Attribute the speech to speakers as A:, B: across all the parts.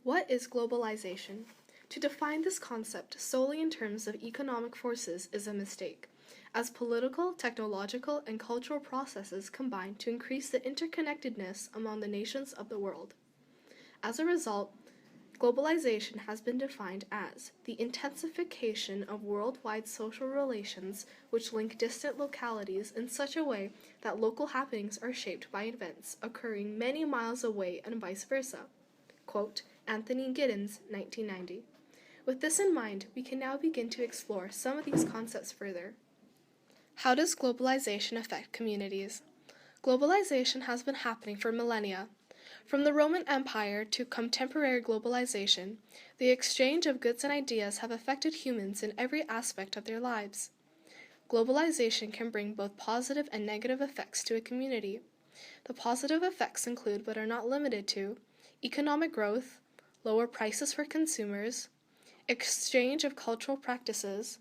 A: What is globalization? To define this concept solely in terms of economic forces is a mistake, as political, technological, and cultural processes combine to increase the interconnectedness among the nations of the world. As a result, globalization has been defined as the intensification of worldwide social relations which link distant localities in such a way that local happenings are shaped by events occurring many miles away and vice versa. Quote, Anthony Giddens, 1990. With this in mind, we can now begin to explore some of these concepts further. How does globalization affect communities? Globalization has been happening for millennia. From the Roman Empire to contemporary globalization, the exchange of goods and ideas have affected humans in every aspect of their lives. Globalization can bring both positive and negative effects to a community. The positive effects include, but are not limited to, economic growth, lower prices for consumers, exchange of cultural practices,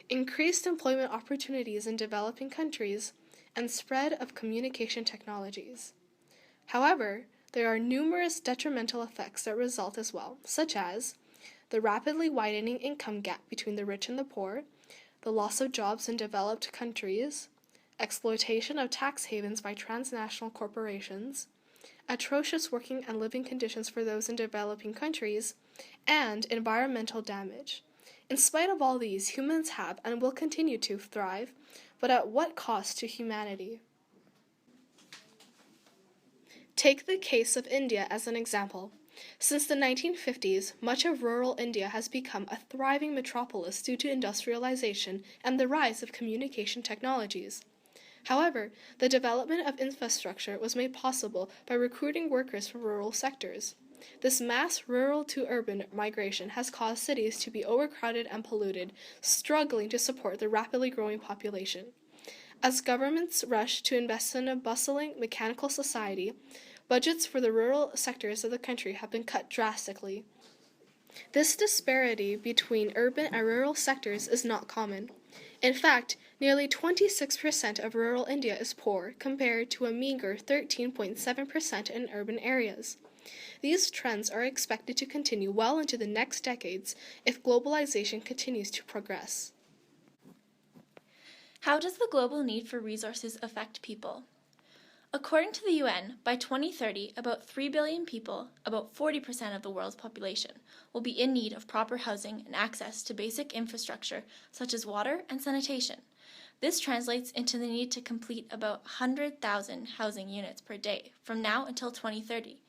A: increased employment opportunities in developing countries, and spread of communication technologies. However, there are numerous detrimental effects that result as well, such as the rapidly widening income gap between the rich and the poor, the loss of jobs in developed countries, exploitation of tax havens by transnational corporations, atrocious working and living conditions for those in developing countries, and environmental damage. In spite of all these, humans have and will continue to thrive, but at what cost to humanity? Take the case of India as an example. Since the 1950s, much of rural India has become a thriving metropolis due to industrialization and the rise of communication technologies. However, the development of infrastructure was made possible by recruiting workers from rural sectors. This mass rural-to-urban migration has caused cities to be overcrowded and polluted, struggling to support the rapidly growing population. As governments rush to invest in a bustling, mechanical society, budgets for the rural sectors of the country have been cut drastically. This disparity between urban and rural sectors is not common. In fact, nearly 26% of rural India is poor, compared to a meager 13.7% in urban areas. These trends are expected to continue well into the next decades if globalization continues to progress.
B: How does the global need for resources affect people? According to the UN, by 2030, about 3 billion people, about 40% of the world's population, will be in need of proper housing and access to basic infrastructure such as water and sanitation. This translates into the need to complete about 100,000 housing units per day from now until 2030.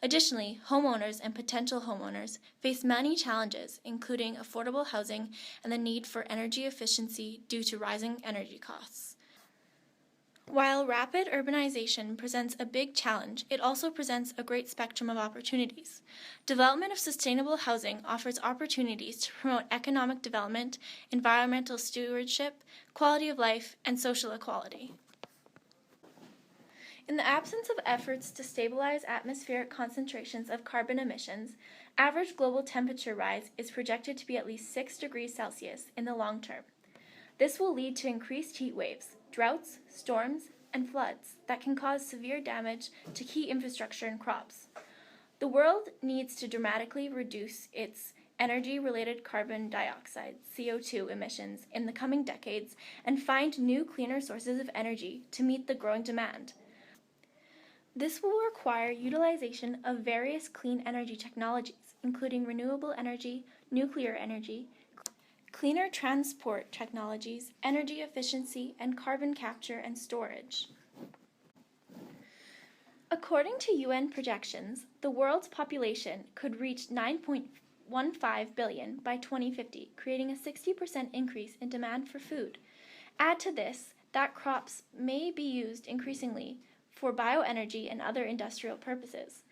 B: Additionally, homeowners and potential homeowners face many challenges, including affordable housing and the need for energy efficiency due to rising energy costs. While rapid urbanization presents a big challenge, it also presents a great spectrum of opportunities. Development of sustainable housing offers opportunities to promote economic development, environmental stewardship, quality of life, and social equality. In the absence of efforts to stabilize atmospheric concentrations of carbon emissions, average global temperature rise is projected to be at least 6 degrees Celsius in the long term. This will lead to increased heat waves, droughts, storms, and floods that can cause severe damage to key infrastructure and crops. The world needs to dramatically reduce its energy-related carbon dioxide (CO2) emissions in the coming decades and find new, cleaner sources of energy to meet the growing demand. This will require utilization of various clean energy technologies, including renewable energy, nuclear energy, cleaner transport technologies, energy efficiency, and carbon capture and storage. According to UN projections, the world's population could reach 9.15 billion by 2050, creating a 60% increase in demand for food. Add to this that crops may be used increasingly for bioenergy and other industrial purposes.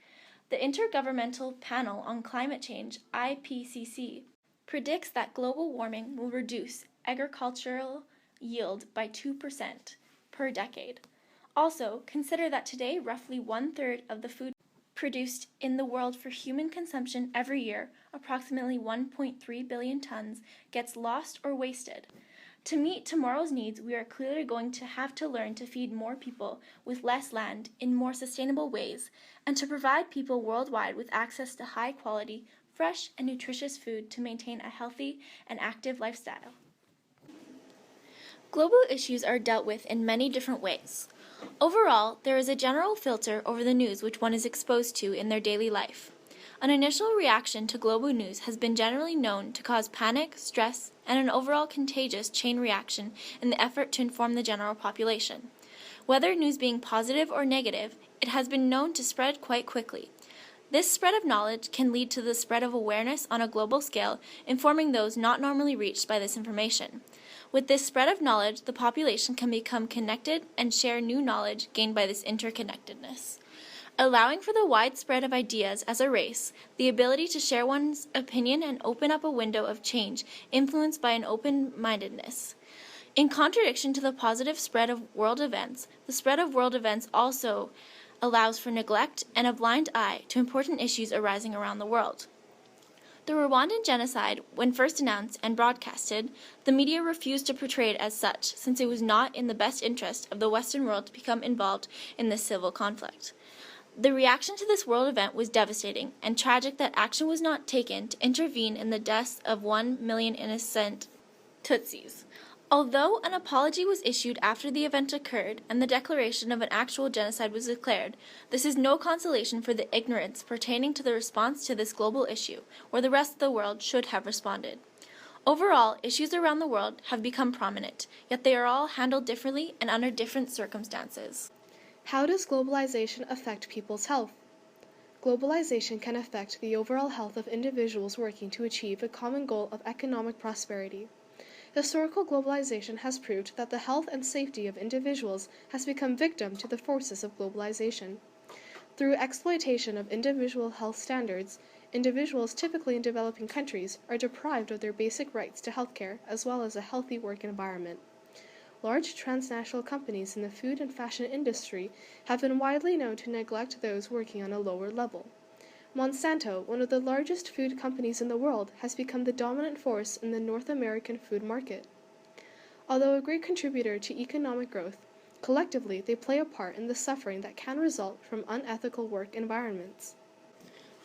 B: The Intergovernmental Panel on Climate Change, IPCC, predicts that global warming will reduce agricultural yield by 2% per decade. Also, consider that today roughly 1/3 of the food produced in the world for human consumption every year, approximately 1.3 billion tons, gets lost or wasted. To meet tomorrow's needs, we are clearly going to have to learn to feed more people with less land in more sustainable ways, and to provide people worldwide with access to high quality, fresh, and nutritious food to maintain a healthy and active lifestyle. Global issues are dealt with in many different ways. Overall, there is a general filter over the news which one is exposed to in their daily life. An initial reaction to global news has been generally known to cause panic, stress, and an overall contagious chain reaction in the effort to inform the general population. Whether news being positive or negative, it has been known to spread quite quickly. This spread of knowledge can lead to the spread of awareness on a global scale, informing those not normally reached by this information. With this spread of knowledge, the population can become connected and share new knowledge gained by this interconnectedness. Allowing for the widespread of ideas as a race, the ability to share one's opinion and open up a window of change influenced by an open-mindedness. In contradiction to the positive spread of world events, the spread of world events also allows for neglect and a blind eye to important issues arising around the world. The Rwandan genocide, when first announced and broadcasted, the media refused to portray it as such, since it was not in the best interest of the Western world to become involved in this civil conflict. The reaction to this world event was devastating and tragic that action was not taken to intervene in the deaths of 1 million innocent Tutsis. Although an apology was issued after the event occurred and the declaration of an actual genocide was declared, this is no consolation for the ignorance pertaining to the response to this global issue, where the rest of the world should have responded. Overall, issues around the world have become prominent, yet they are all handled differently and under different circumstances.
A: How does globalization affect people's health? Globalization can affect the overall health of individuals working to achieve a common goal of economic prosperity. Historical globalization has proved that the health and safety of individuals has become victim to the forces of globalization. Through exploitation of individual health standards, individuals typically in developing countries are deprived of their basic rights to healthcare as well as a healthy work environment. Large transnational companies in the food and fashion industry have been widely known to neglect those working on a lower level. Monsanto, one of the largest food companies in the world, has become the dominant force in the North American food market. Although a great contributor to economic growth, collectively they play a part in the suffering that can result from unethical work environments.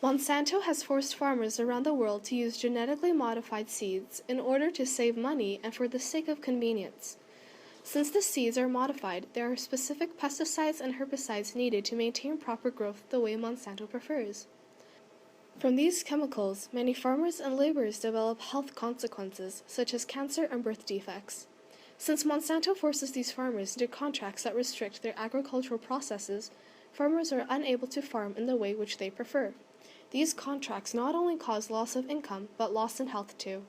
A: Monsanto has forced farmers around the world to use genetically modified seeds in order to save money and for the sake of convenience. Since the seeds are modified, there are specific pesticides and herbicides needed to maintain proper growth the way Monsanto prefers. From these chemicals, many farmers and laborers develop health consequences, such as cancer and birth defects. Since Monsanto forces these farmers into contracts that restrict their agricultural processes, farmers are unable to farm in the way which they prefer. These contracts not only cause loss of income, but loss in health too.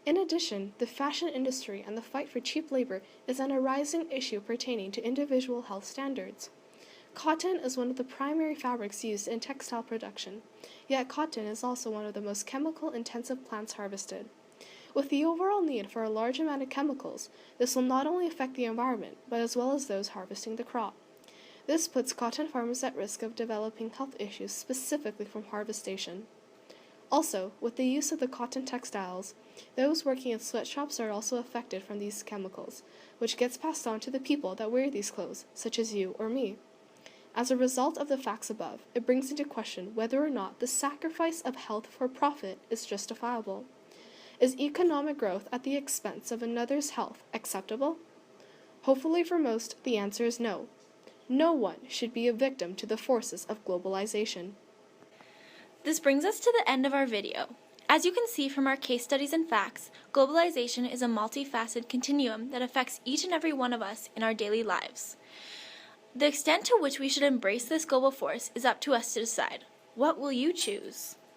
A: In addition, the fashion industry and the fight for cheap labor is an arising issue pertaining to individual health standards. Cotton is one of the primary fabrics used in textile production, yet cotton is also one of the most chemical-intensive plants harvested. With the overall need for a large amount of chemicals, this will not only affect the environment, but as well as those harvesting the crop. This puts cotton farmers at risk of developing health issues specifically from harvestation. Also, with the use of the cotton textiles, those working in sweatshops are also affected from these chemicals, which gets passed on to the people that wear these clothes, such as you or me. As a result of the facts above, it brings into question whether or not the sacrifice of health for profit is justifiable. Is economic growth at the expense of another's health acceptable? Hopefully for most, the answer is no. No one should be a victim to the forces of globalization.
B: This brings us to the end of our video. As you can see from our case studies and facts, globalization is a multifaceted continuum that affects each and every one of us in our daily lives. The extent to which we should embrace this global force is up to us to decide. What will you choose?